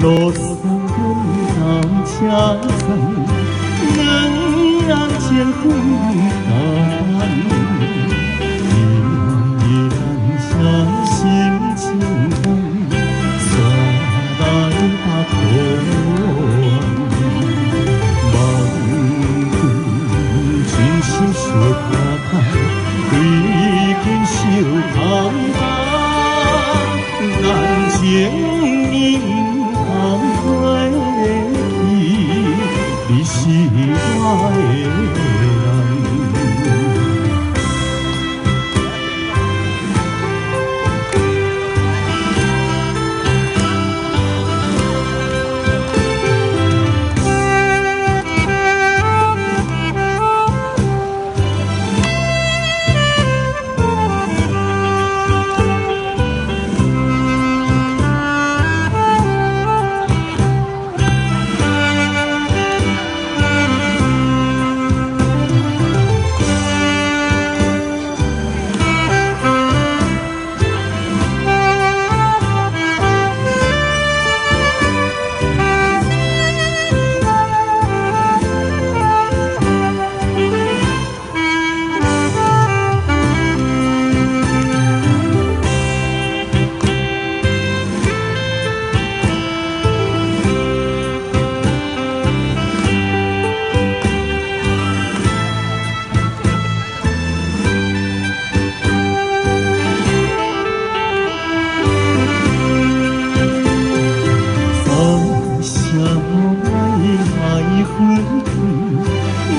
路上人车载，两人结婚甘。夜人车心情重，山来北土。 小花开，对君小空房，难情因空回忆，你是我的人。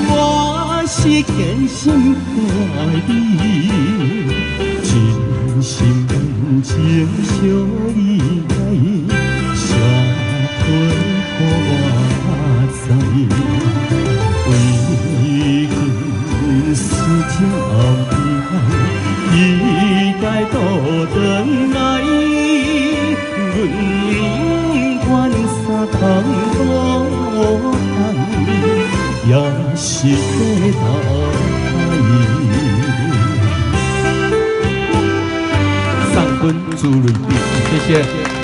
我是坚心爱你，真心认情相依，社会可我知，为君思情后悔，一该倒转来，阮不愿三通多。 也是在等你。上坤朱瑞碧，谢谢。